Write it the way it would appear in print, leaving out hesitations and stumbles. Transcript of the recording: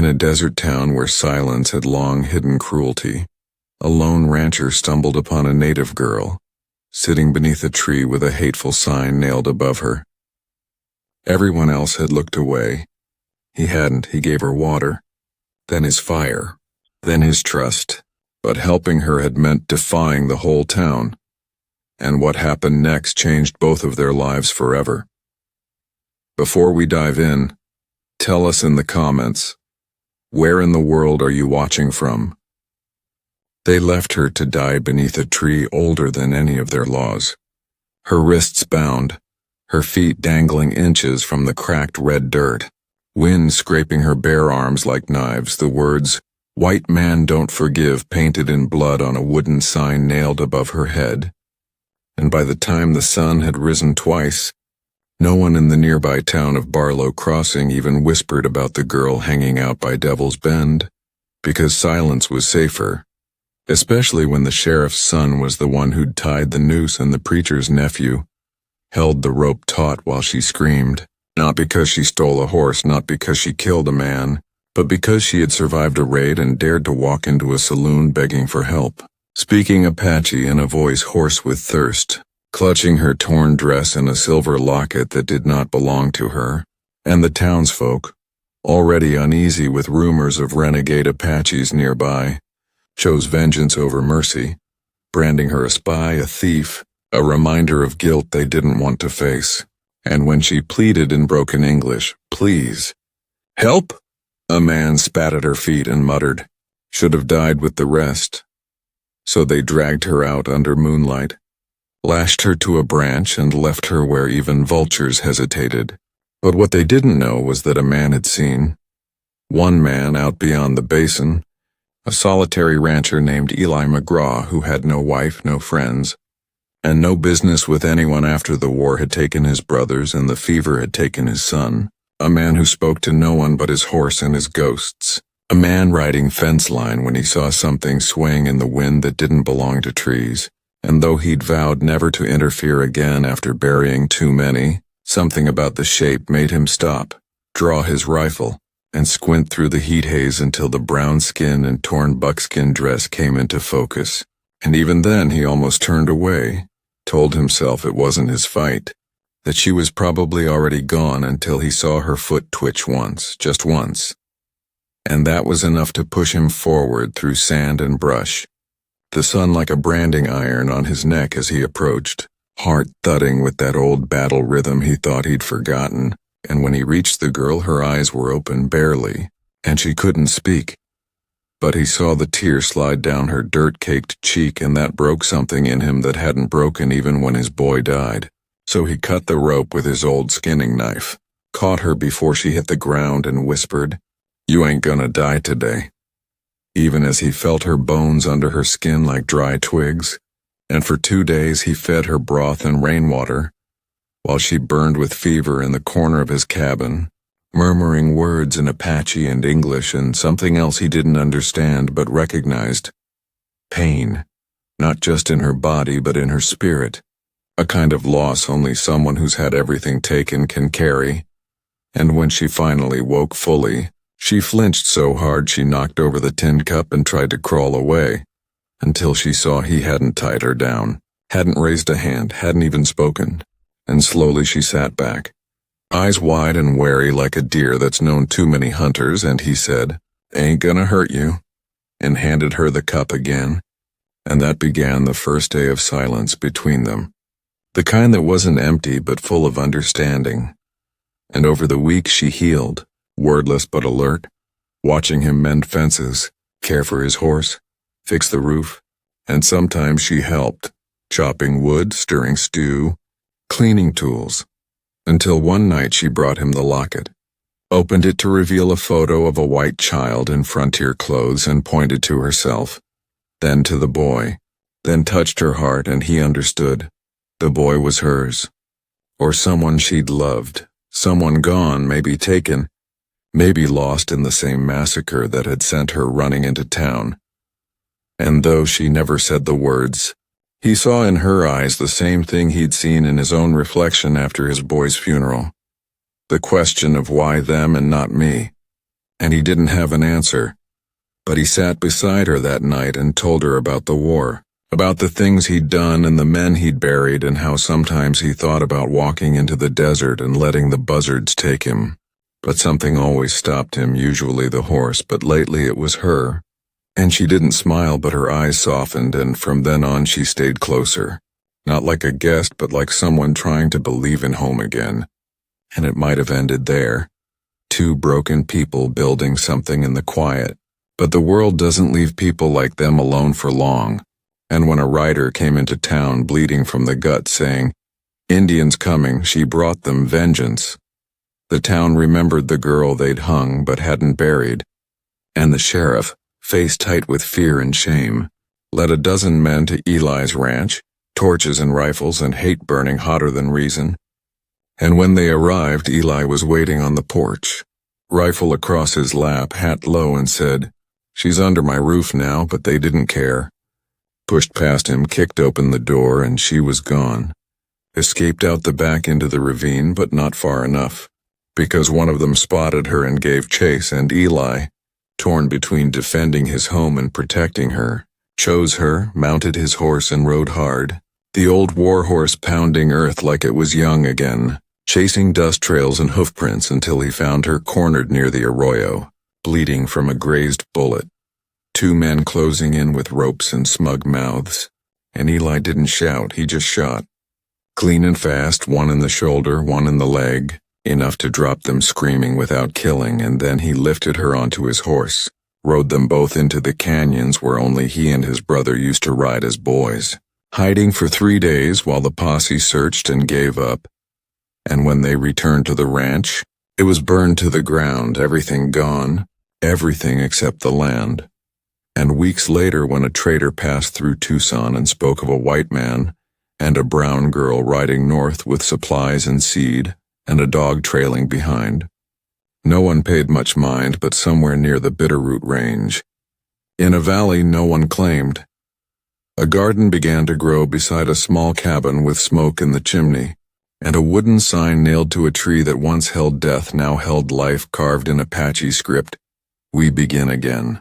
In a desert town where silence had long hidden cruelty, a lone rancher stumbled upon a native girl, sitting beneath a tree with a hateful sign nailed above her. Everyone else had looked away. He hadn't. He gave her water, then his fire, then his trust. But helping her had meant defying the whole town. And what happened next changed both of their lives forever. Before we dive in, tell us in the comments, where in the world are you watching from? They left her to die beneath a tree older than any of their laws. Her wrists bound, her feet dangling inches from the cracked red dirt, wind scraping her bare arms like knives, the words, "White man don't forgive," painted in blood on a wooden sign nailed above her head. And by the time the sun had risen twice, no one in the nearby town of Barlow Crossing even whispered about the girl hanging out by Devil's Bend, because silence was safer, especially when the sheriff's son was the one who'd tied the noose and the preacher's nephew held the rope taut while she screamed, not because she stole a horse, not because she killed a man, but because she had survived a raid and dared to walk into a saloon begging for help, speaking Apache in a voice hoarse with thirst, clutching her torn dress and a silver locket that did not belong to her. And the townsfolk, already uneasy with rumors of renegade Apaches nearby, chose vengeance over mercy, branding her a spy, a thief, a reminder of guilt they didn't want to face. And when she pleaded in broken English, "Please, help," a man spat at her feet and muttered, "Should have died with the rest." So they dragged her out under moonlight, lashed her to a branch and left her where even vultures hesitated. But what they didn't know was that a man had seen. One man out beyond the basin, a solitary rancher named Eli McGraw who had no wife, no friends, and no business with anyone after the war had taken his brothers and the fever had taken his son. A man who spoke to no one but his horse and his ghosts. A man riding fence line when he saw something swaying in the wind that didn't belong to trees. And though he'd vowed never to interfere again after burying too many, something about the shape made him stop, draw his rifle, and squint through the heat haze until the brown skin and torn buckskin dress came into focus. And even then he almost turned away, told himself it wasn't his fight, that she was probably already gone until he saw her foot twitch once, just once. And that was enough to push him forward through sand and brush, the sun like a branding iron on his neck as he approached, heart thudding with that old battle rhythm he thought he'd forgotten. And when he reached the girl, her eyes were open barely, and she couldn't speak. But he saw the tear slide down her dirt-caked cheek, and that broke something in him that hadn't broken even when his boy died. So he cut the rope with his old skinning knife, caught her before she hit the ground and whispered, "You ain't gonna die today." Even as he felt her bones under her skin like dry twigs, and for 2 days he fed her broth and rainwater, while she burned with fever in the corner of his cabin, murmuring words in Apache and English and something else he didn't understand but recognized. Pain, not just in her body but in her spirit, a kind of loss only someone who's had everything taken can carry. And when she finally woke fully, she flinched so hard she knocked over the tin cup and tried to crawl away, until she saw he hadn't tied her down, hadn't raised a hand, hadn't even spoken, and slowly she sat back, eyes wide and wary like a deer that's known too many hunters, and he said, "Ain't gonna hurt you," and handed her the cup again, and that began the first day of silence between them, the kind that wasn't empty but full of understanding. And over the weeks she healed, wordless but alert, watching him mend fences, care for his horse, fix the roof, and sometimes she helped, chopping wood, stirring stew, cleaning tools, until one night she brought him the locket, opened it to reveal a photo of a white child in frontier clothes and pointed to herself, then to the boy, then touched her heart and he understood. The boy was hers, or someone she'd loved, someone gone, maybe taken, maybe lost in the same massacre that had sent her running into town. And though she never said the words, he saw in her eyes the same thing he'd seen in his own reflection after his boy's funeral. The question of why them and not me. and he didn't have an answer. But he sat beside her that night and told her about the war, about the things he'd done and the men he'd buried, and how sometimes he thought about walking into the desert and letting the buzzards take him. But something always stopped him, usually the horse, but lately it was her. And she didn't smile, but her eyes softened, and from then on she stayed closer. Not like a guest, but like someone trying to believe in home again. And it might have ended there. Two broken people building something in the quiet. But the world doesn't leave people like them alone for long. And when a rider came into town bleeding from the gut saying, "Indians coming," she brought them vengeance. The town remembered the girl they'd hung but hadn't buried. And the sheriff, face tight with fear and shame, led a dozen men to Eli's ranch, torches and rifles and hate burning hotter than reason. And when they arrived, Eli was waiting on the porch, rifle across his lap, hat low, and said, "She's under my roof now," but they didn't care. Pushed past him, kicked open the door, and she was gone. Escaped out the back into the ravine, but not far enough, because one of them spotted her and gave chase, and Eli, torn between defending his home and protecting her, chose her, mounted his horse, and rode hard, the old war horse pounding earth like it was young again, chasing dust trails and hoofprints until he found her cornered near the arroyo, bleeding from a grazed bullet. Two men closing in with ropes and smug mouths, and Eli didn't shout, he just shot. Clean and fast, one in the shoulder, one in the leg, enough to drop them screaming without killing, and then he lifted her onto his horse, rode them both into the canyons where only he and his brother used to ride as boys, hiding for 3 days while the posse searched and gave up. And when they returned to the ranch, it was burned to the ground, everything gone, everything except the land. And weeks later, when a trader passed through Tucson and spoke of a white man and a brown girl riding north with supplies and seed, and a dog trailing behind, no one paid much mind, but somewhere near the Bitterroot Range, in a valley no one claimed, a garden began to grow beside a small cabin with smoke in the chimney, and a wooden sign nailed to a tree that once held death now held life, carved in Apache script, "We begin again."